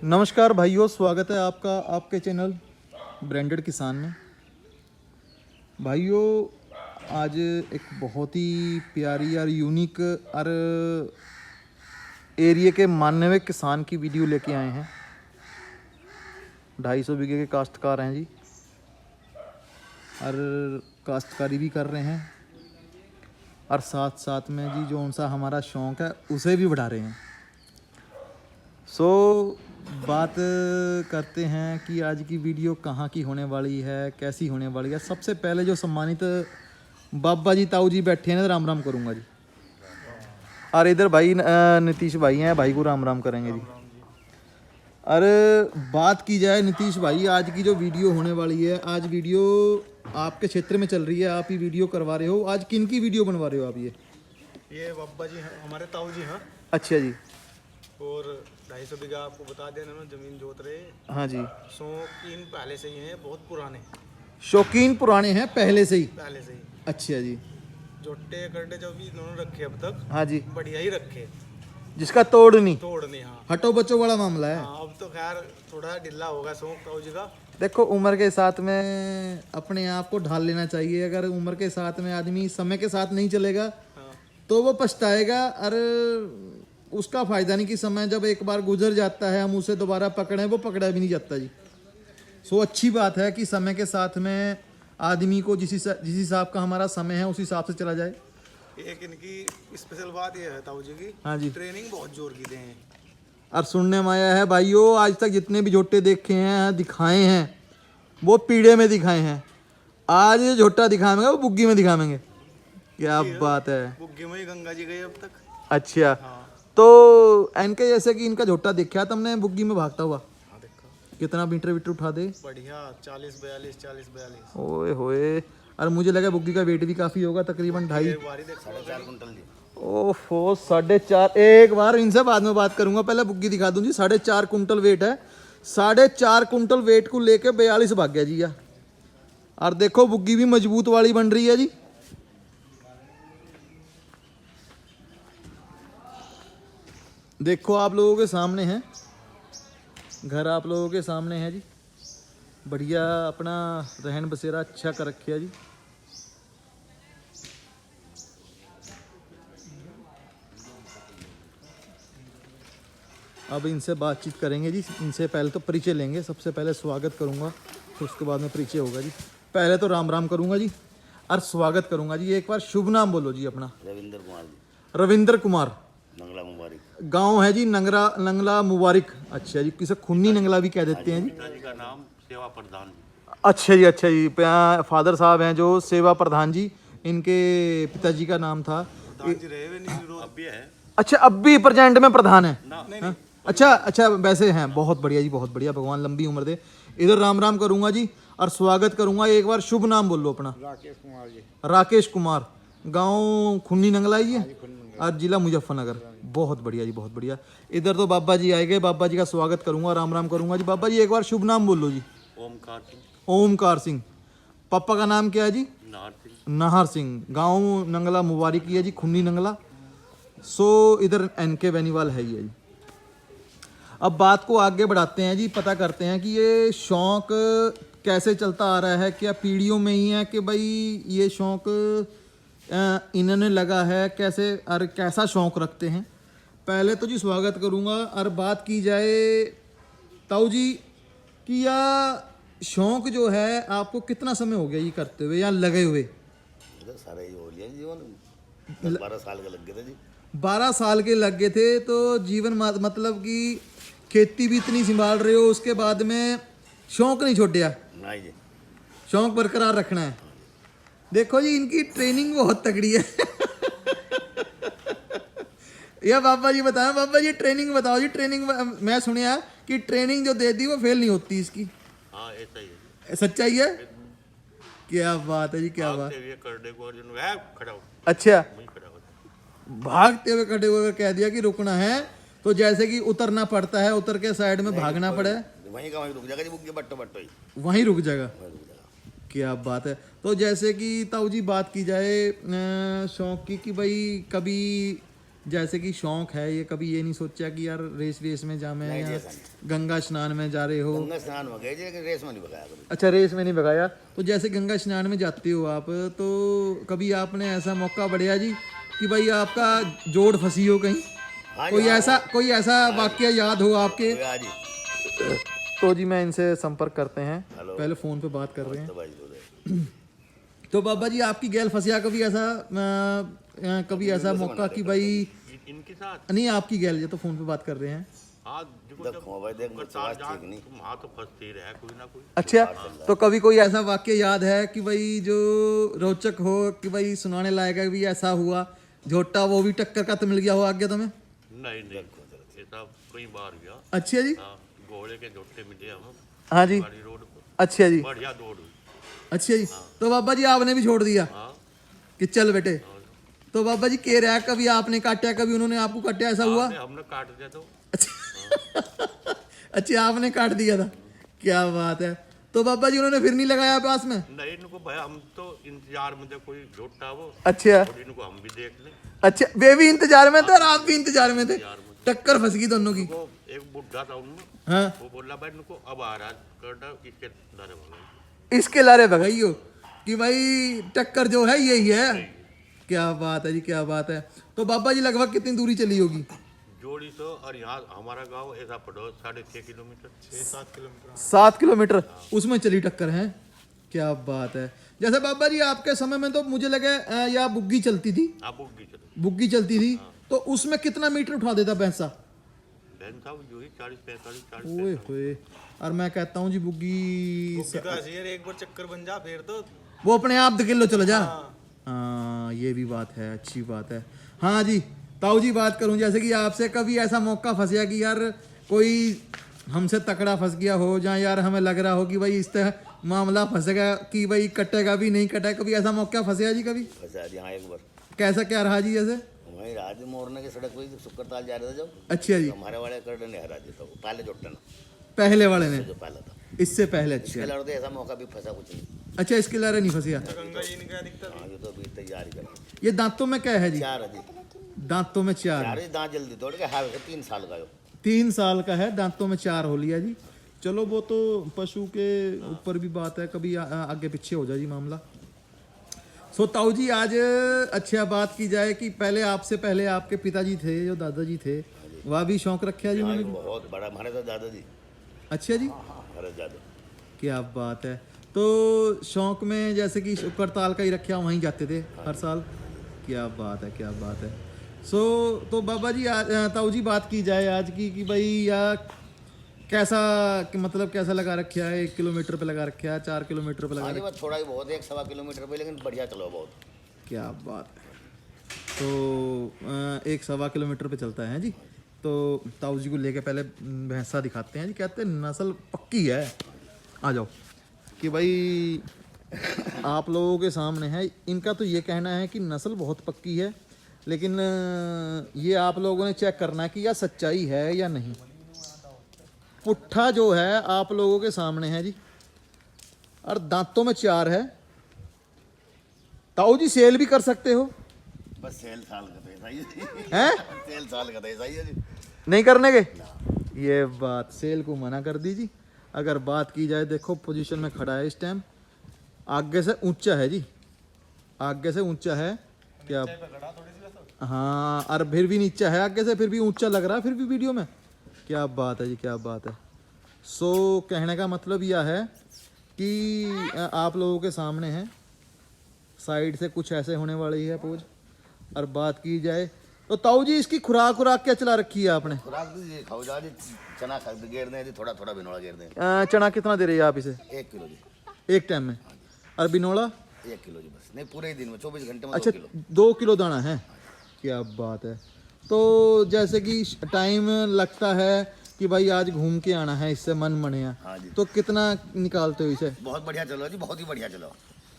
नमस्कार भाइयों, स्वागत है आपका आपके चैनल ब्रांडेड किसान में। भाइयों, आज एक बहुत ही प्यारी और यूनिक और एरिया के मानने हुए किसान की वीडियो लेके आए हैं। 250 बीघे के काश्तकार हैं जी, और काश्तकारी भी कर रहे हैं और साथ साथ में जी जो उनसा हमारा शौक़ है उसे भी बढ़ा रहे हैं। बात करते हैं कि आज की वीडियो कहाँ की होने वाली है, कैसी होने वाली है। सबसे पहले जो सम्मानित बाबा जी ताऊ जी बैठे हैं, राम राम करूँगा जी। और इधर भाई नीतीश भाई हैं, भाई को राम राम करेंगे जी। अरे बात की जाए नीतीश भाई, आज की जो वीडियो होने वाली है, आज वीडियो आपके क्षेत्र में चल रही है, आप ही वीडियो करवा रहे हो। आज किन की वीडियो बनवा रहे हो आप? ये बाबा जी हैं, हमारे ताऊ जी हैं। अच्छा जी। और 250 बीघा आपको बता दें, उन्होंने जमीन जोत रहे। हाँ जी। शौकीन पहले से ही हैं, बहुत पुराने शौकीन पुराने हैं पहले से ही। अच्छा जी। जोटे करडे जो भी इन्होंने रखे अब तक, हाँ जी, बढ़िया ही रखे, जिसका तोड़ नहीं। हाँ। हटो बच्चों वाला मामला है। हाँ, अब तो खैर थोड़ा ढीला होगा शौक ताऊ जी का। देखो, उम्र के साथ में अपने आप को ढाल लेना चाहिए। अगर उम्र के साथ में आदमी समय के साथ नहीं चलेगा, हाँ, तो वो पछताएगा। और उसका फायदा नहीं कि समय जब एक बार गुजर जाता है हम उसे दोबारा पकड़ें, वो पकड़ा भी नहीं जाता जी। अच्छी बात है कि समय के साथ में आदमी को जिस हिसाब का हमारा समय है उस हिसाब से चला जाए। एक इनकी स्पेशल बात यह है ताऊ जी की, हाँ जी, ट्रेनिंग बहुत जोर की दें। और सुनने में आया है भाइयों, आज तक जितने भी झोटे देखे हैं, दिखाए हैं, वो पीढ़े में दिखाए हैं। आज ये झोटा दिखाएंगे वो बुग्गी में दिखाएंगे। क्या बात है। बुग्गी में ही गंगा जी गए अब तक। अच्छा, हाँ। तो इनके जैसे कि इनका झोटा देखा तुमने बुग्गी में भागता हुआ? हाँ, देखा। कितना मीटर वीटर उठा दे? बढ़िया, 40-42। ओए होए, और मुझे लगा बुग्गी का वेट भी काफी होगा, तकरीबन 2.5-4.5 कुंटल। ओफो, 4.5। एक बार इनसे बाद में बात करूंगा, पहले बुग्गी दिखा दूं जी। 4.5 कुंटल वेट है। 4.5 कुंटल वेट को लेके 42 भाग गया जी। और देखो बुग्गी भी मजबूत वाली बन रही है जी। देखो, आप लोगों के सामने है घर, आप लोगों के सामने है जी। बढ़िया अपना रहन बसेरा अच्छा कर रखे है जी। अब इनसे बातचीत करेंगे जी। इनसे पहले तो परिचय लेंगे। सबसे पहले स्वागत करूंगा, फिर उसके बाद में परिचय होगा जी। पहले तो राम राम करूंगा जी और स्वागत करूंगा जी। एक बार शुभ नाम बोलो जी अपना। रविंद्र कुमार जी। रविंद्र कुमार, नंगला मुबारक गांव है जी नंगला मुबारक। अच्छा जी, किसे खुन्नी नंगला भी कह देते हैं जी। पिताजी का नाम सेवा प्रधान जी। अच्छा जी, अच्छा जी। फादर साहब हैं जो सेवा प्रधान जी, इनके पिताजी का नाम था। अब भी है। अच्छा, अब भी प्रेजेंट में प्रधान है? नहीं। अच्छा, वैसे हैं। बहुत बढ़िया जी, बहुत बढ़िया, भगवान लंबी उम्र दे। इधर राम राम करूंगा जी और स्वागत करूंगा। एक बार शुभ नाम बोल लो अपना। राकेश कुमार जी। राकेश कुमार, गांव खुन्नी नंगला ही है और जिला मुजफ्फरनगर। बहुत बढ़िया जी, बहुत बढ़िया। इधर तो बाबा जी आए गए, बाबा जी का स्वागत करूंगा, राम राम करूंगा जी। बाबा जी एक बार शुभ नाम बोल लो जी। ओमकार सिंह। ओमकार सिंह। पापा का नाम क्या है जी? नाहर सिंह। नाहर सिंह, गांव नंगला मुबारक है जी, खुन्नी नंगला। इधर एनके बेनीवाल है ही है जी। अब बात को आगे बढ़ाते हैं जी, पता करते हैं कि ये शौक कैसे चलता आ रहा है। क्या पीढ़ियों में ही है कि भाई ये शौक इन्होंने लगा है, कैसे और कैसा शौक रखते हैं। पहले तो जी स्वागत करूंगा। और बात की जाए ताऊ जी कि या शौक जो है आपको कितना समय हो गया ये करते हुए या लगे हुए? सारा ही हो लिया जीवन, 12 साल के लग गए थे जी। 12 साल के लग गए थे, तो जीवन मतलब कि खेती भी इतनी संभाल रहे हो, उसके बाद में शौक नहीं छोड़िया? नहीं जी, शौक बरकरार रखना है। देखो जी, इनकी ट्रेनिंग बहुत तगड़ी है। या बाबा जी बताएं, बाबा जी ट्रेनिंग बताओ जी। ट्रेनिंग मैं सुनिया कि ट्रेनिंग जो दे दी वो फेल नहीं होती इसकी। हाँ ऐसा ही है। सच्चाई है? क्या बात है जी, क्या बात। खड़ा हो। अच्छा, खड़ा हो। भागते हुए खड़े हुए कह दिया कि रुकना है, तो जैसे कि उतरना पड़ता है, उतर के साइड में भागना पड़े, वहीं का वहीं रुक जाएगा जी। बुग्गी बट्टो ही वहीं रुक जाएगा। क्या बात है। तो जैसे कि ताऊ जी बात की जाए शौक की कि भाई कभी जैसे कि शौक है ये, कभी ये नहीं सोचा कि यार रेस वेस में जामे नहीं, या ऐसा नहीं। गंगा स्नान में जा रहे हो? गंगा स्नान हो गया जी, लेकिन रेस में नहीं भगाया कभी। अच्छा, रेस में नहीं भगाया। तो जैसे गंगा स्नान में जाते हो आप, तो कभी आपने ऐसा मौका बढ़िया जी कि भाई आपका जोड़ फंसी हो कहीं, हाँ जी, कोई ऐसा वाक्य याद हो आपके? हाँ जी। तो जी मैं इनसे संपर्क करते हैं, हेलो। पहले फोन पे बात कर रहे हैं। तो भाई बोले, तो बाबा जी आपकी गैल फंसिया कभी ऐसा मौका कि भाई इनके साथ नहीं, आपकी गैल, ये तो फोन पे बात कर रहे हैं। हाँ देखो देखो भाई देख, मुझसे बात ठीक नहीं। तुम हाथ तो फंसते ही रहे कोई ना कोई। अच्छा, तो कभी कोई ऐसा वाक्य याद है कि भाई जो रोचक हो, कि भाई सुनाने लायक है, भी ऐसा हुआ झोटा वो भी टक्कर का तो मिल गया हो आगे तुम्हें? नहीं नहीं, ऐसा कई बार गया। अच्छा जी। हाँ, घोड़े के झोटे मिले हम हाँ जी। हमारी रोड पर, अच्छा जी। बढ़िया दौड़ हुई। अच्छा जी। तो बाबा जी आपने भी छोड़ दिया हाँ कि चल बेटे? तो बाबा जी कह रहा है कभी आपने काटा, कभी उन्होंने आपको काटा, ऐसा हुआ? हमने काट दिया तो अच्छा, आपने काट दिया था, क्या बात है। तो बाबा जी उन्होंने फिर नहीं लगाया पास में? नहीं, इनको भाई हम तो इंतजार में थे कोई झोटा वो, अच्छा और इनको हम भी देख लें। अच्छा, वे भी इंतजार में थे और आप भी इंतजार में थे, टक्कर फंस गई दोनों की। वो एक बुढ़ा था उनमें, हाँ, वो बोला भाई इनको अब आ रहा करना इसके दारे भगाओ। इसके लारे भगाइयो कि भाई टक्कर जो है यही है। क्या बात है जी, क्या बात है। तो बाबा जी लगभग कितनी दूरी चली होगी? जोड़ी तो, और यहाँ हमारा गांव ऐसा पड़ो 6.5 किलोमीटर। 6-7 किलोमीटर। 7 किलोमीटर उसमें चली टक्कर है, क्या बात है। जैसे बाबा जी आपके समय में तो मुझे लगे या बुग्गी चलती थी, आप बुग्गी चलो, बुग्गी चलती थी, तो उसमें कितना मीटर उठा देता भैंसा? बहन साहब जो ही 40-45 ओए होए, और मैं कहता हूँ जी बुग्गी बुग्गी तो ऐसी है, एक बार चक्कर बन जा फिर तो वो अपने आप धकेल लो चलो जा। हाँ। हाँ, ये भी बात है, अच्छी बात है। हाँ जी, ताऊ जी बात करूं, जैसे कि आपसे कभी ऐसा मौका फंसा कि यार कोई हमसे तकड़ा फंस गया हो, जहाँ यार हमें लग रहा हो कि भाई इस तरह मामला फंसेगा कि भाई कटेगा भी नहीं कटेगा, कभी ऐसा मौका फंसा जी कभी? फंसा जी हाँ एक बार। कैसा क्या रहा जी? जैसे वहीं राज मोरने की सड़क हुई, शुक्रताल जा रहे थे जब, अच्छा जी, तो हमारे वाले कर नहीं हरा देता वो पहले जोटना पहले वाले ने, जो पहला था। इससे पहले? इसके अच्छा लड़ते ऐसा मौका भी फंसा कुछ नहीं। अच्छा, इसके लारे नहीं फंसिया। गंगा जी ने क्या दिक्कत? हाँ, ये तो अभी तैयारी कर रहे हैं। ये दांतों में क्या है जी? 4 है जी, दांतों में 4 4 ही दांत जल्दी तोड़ के हार के 3 साल का हो। 3 साल का है, दांतों में 4 हो लिया जी। चलो वो तो पशु के ऊपर भी बात है, कभी आगे पीछे हो जाए जी मामला। सो ताऊ जी आज अच्छा बात की जाए कि पहले आपसे पहले आपके पिताजी थे, जो दादाजी थे, वह भी शौक रखा जी हाँ, उन्होंने? बहुत बड़ा हमारे तो दादाजी, अच्छा जी, हमारे दादा। क्या बात है। तो शौक में जैसे कि करताल का ही रखा, वहीं जाते थे हर साल? क्या बात है, क्या बात है। सो तो बाबा जी आज ताऊ जी बात की जाए आज की कि भाई या कैसा कि मतलब कैसा लगा रखा है? 1 किलोमीटर पे लगा रखा है, 4 किलोमीटर पे लगा हाँ जी, रखा बस थोड़ा ही बहुत 1-1.25 किलोमीटर पे, लेकिन बढ़िया चलो बहुत। है? क्या बात है। तो 1-1.25 किलोमीटर पे चलता है जी। तो ताऊ जी को लेके पहले भैंसा दिखाते हैं जी, कहते हैं नस्ल पक्की है। आ जाओ कि भाई आप लोगों के सामने है, इनका तो ये कहना है कि नस्ल बहुत पक्की है, लेकिन ये आप लोगों ने चेक करना है कि यह सच्चाई है या नहीं। पुट्ठा जो है आप लोगों के सामने है जी, और दांतों में 4 है। ताऊ जी सेल भी कर सकते हो बस सेल साल का तो ऐसा ही है। हैं? सेल साल का तो ऐसा ही है जी। नहीं करने के, ये बात सेल को मना कर दीजिए। अगर बात की जाए, देखो पोजीशन में खड़ा है इस टाइम, आगे से ऊंचा है जी, आगे से ऊंचा है। क्या? हाँ, और फिर भी नीचा है आगे से, फिर भी ऊंचा लग रहा है फिर भी वीडियो में। क्या बात है जी, क्या बात है। सो कहने का मतलब यह है कि आप लोगों के सामने है, साइड से कुछ ऐसे होने वाली है पोज। और बात की जाए तो ताऊ जी इसकी खुराक क्या चला रखी है आपने? खुराक दीजिए, खाओ जा जी, चना खा गेर दें जी, थोड़ा थोड़ा बिनोड़ा गेर दें। चना कितना दे रही है आप इसे 1 किलो जी, एक टाइम में? और बिनोला? 1 किलो जी, बस नहीं पूरे ही दिन में 24 घंटे में अच्छा, 2 किलो। 2 किलो दाना है, क्या बात है। तो जैसे कि टाइम लगता है कि भाई आज घूम के आना है, इससे मन मनेया, हाँ जी। तो कितना निकालते हो इसे? बहुत बढ़िया चलो जी, बहुत ही बढ़िया चलो।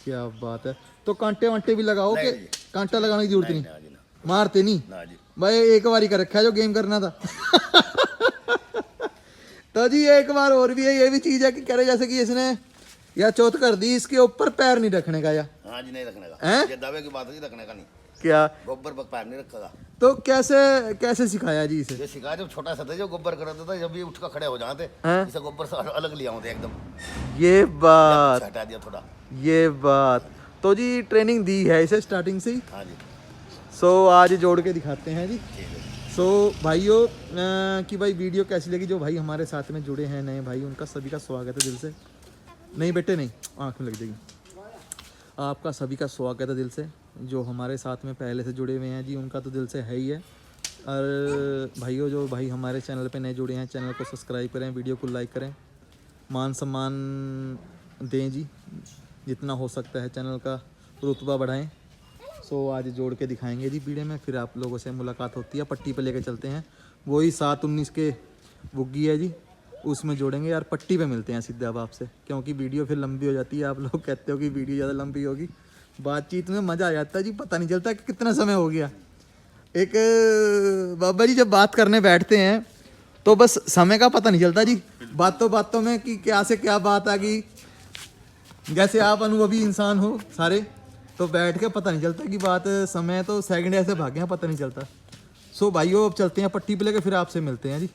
क्या बात है। तो कांटे वांटे भी लगाओ कि नहीं जी। कांटा लगाने की जरूरत नहीं? ना जी, ना मारते नहीं ना जी। भाई, एक बार ही कर रखा है जो गेम करना था। तो जी एक बार और भी है, ये भी चीज है कि करे जैसे कि इसने या चौथ कर दी, इसके ऊपर पैर नहीं रखने का या? हाँ जी, नहीं रखने हैं? का, ये दावे की बात है जी, रखने का नहीं। क्या? गोबर पर पैर नहीं रखेगा। तो कैसे कैसे सिखाया जी इसे? ये सिखा जब छोटा सा था जो गोबर करता था, जब ये उठ कर खड़े हो जाते हैं? इसे गोबर से अलग लिया होते एकदम, ये बात, हटा दिया थोड़ा। ये बात तो जी ट्रेनिंग दी है इसे स्टार्टिंग से ही। हाँ जी सो आज जोड़ के दिखाते हैं जी। ठीक है। सो भाइयों कि भाई वीडियो कैसी लगी, जो भाई हमारे साथ में जुड़े हैं नए भाई, उनका सभी का स्वागत है दिल से। नहीं बेटे नहीं, आँख में लग जाएगी। आपका सभी का स्वागत है दिल से। जो हमारे साथ में पहले से जुड़े हुए हैं जी, उनका तो दिल से है ही है। और भाइयों जो भाई हमारे चैनल पे नए जुड़े हैं, चैनल को सब्सक्राइब करें, वीडियो को लाइक करें, मान सम्मान दें जी, जितना हो सकता है चैनल का रुतबा बढ़ाएं। सो आज जोड़ के दिखाएंगे जी वीडियो में, फिर आप लोगों से मुलाकात होती है। पट्टी पे लेके चलते हैं, वही 7-19 के बुग्गी है जी, उसमें जोड़ेंगे यार। पट्टी पे मिलते हैं सीधे अब आपसे, क्योंकि वीडियो फिर लंबी हो जाती है। आप लोग कहते हो कि वीडियो ज़्यादा लंबी होगी, बातचीत में मज़ा आ जाता है जी, पता नहीं चलता कि कितना समय हो गया। एक बाबा जी जब बात करने बैठते हैं तो बस समय का पता नहीं चलता जी, बातों बातों में कि क्या से क्या बात आ गई। जैसे आप अनुभवी इंसान हो सारे, तो बैठ के पता नहीं चलता कि बात, समय तो सेकंड ऐसे भागे हैं, पता नहीं चलता। सो भाइयों अब चलते हैं पट्टी पे लेके, फिर आपसे मिलते हैं जी।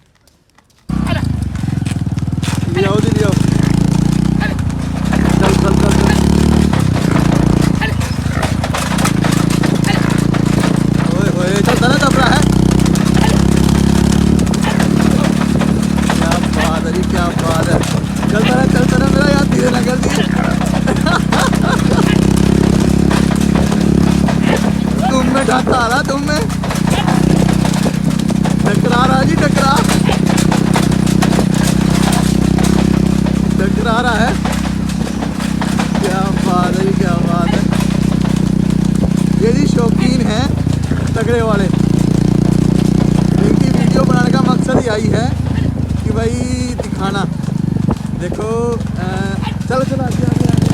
ले आओ जी, ले आओ। चल चल चल चल। ओए होए चलता ना तबला है। क्या बात है जी, क्या बात है। चलता रहा मेरा यार, धीरे लगा दी। तुम में ढाता आ रहा, तुम में टकरा रहा जी, टकरा रहा है। क्या बात है, क्या बात है। ये जी शौकीन है तगड़े वाले। इनकी वीडियो बनाने का मकसद यही है कि भाई दिखाना। देखो चलो चलो आगे आगे आगे।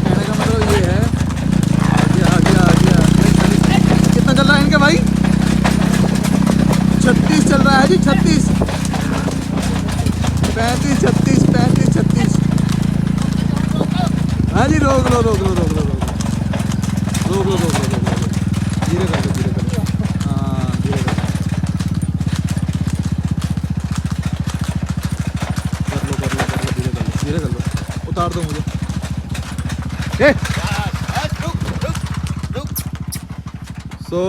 कहने का मतलब ये है, आगे आगे आगे आगे। कितना चल रहा है इनके भाई? 36 चल रहा है जी, 36 35 36 35 36। हाँ जी, रोक लो रोक लो रोक लो रोक लो रोक लो रोक लो रोक लो, धीरे कर लो, धीरे कर लो। हाँ धीरे कर लो, धीरे कर लो, धीरे कर लो। उतार दो मुझे। सो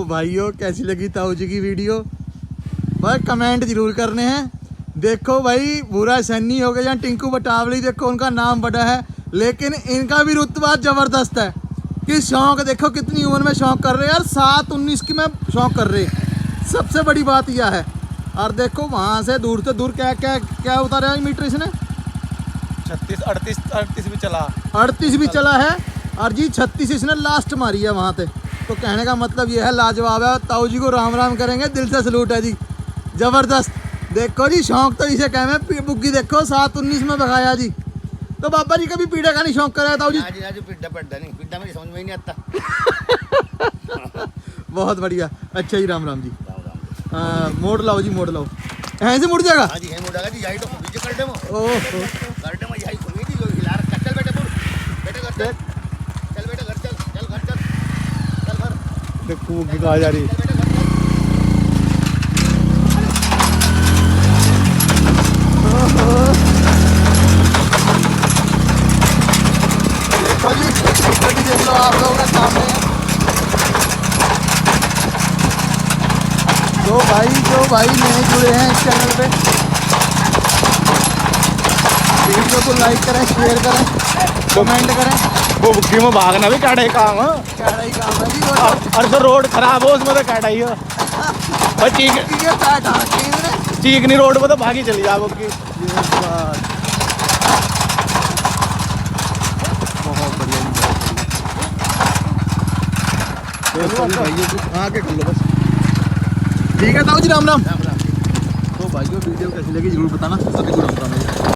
भाइयों कैसी लगी ताऊ जी की वीडियो, भाई कमेंट जरूर करने हैं। देखो भाई बुरा सन्नी हो गया या टिंकू बटावली, देखो उनका नाम बड़ा है, लेकिन इनका भी रुतबा ज़बरदस्त है। कि शौक देखो कितनी उम्र में शौक कर रहे हैं यार, 7-19 की में शौक कर रहे। सबसे बड़ी बात यह है। और देखो वहाँ से दूर क्या क्या क्या उतारा है मीटर इसने? 36 38 भी चला, 38 भी चला है। और जी 36 इसने लास्ट मारी है वहाँ पे। तो कहने का मतलब ये है लाजवाब है। ताऊ जी को राम राम करेंगे, दिल से सलूट है जी, ज़बरदस्त। देखो जी शौक तो इसे कह में बुग्गी देखो 7-19 में भगाया जी। तो बाबा जी कभी पीड़ा का नहीं शौक कराया ताऊ जी? आज पिड्डा नहीं, पिड्डा मेरी समझ में ही नहीं आता। बहुत बढ़िया। अच्छा जी, राम राम जी। राम राम। मोड़ लाओ जी, मोड़ लाओ। ऐसे मुड़ जाएगा? हाँ जी है मुड़ागा जी, यही तो बीजे कर दे मो। ओह कर दे मो, यही खुली थी जो हिला रखा। चल बेटे पुर, बेटे घर चल, चल बेटे घर चल, चल घर चल, चल घर। देखो बुग्गी कहाँ जा रही है। चल बेटे घर चल। देख लो आप लोगों का सामने है। जो भाई नए जुड़े हैं इस चैनल पे, वीडियो को लाइक करें, शेयर करें, कमेंट करें। वो बुग्गी में भागना भी काटा ही काम है। क्या ही काम है जी वो। और तो रोड खराब हो उसमें तो काटा ही है। और चीकनी रोड में तो भागी चली जा बुग्गी। बहुत बढ़िया भाइयों को आके कर लो बस। ठीक है ताऊ जी, राम राम। राम राम। तो भाइयों वीडियो कैसी लगी जरूर बताना। सभी को राम राम।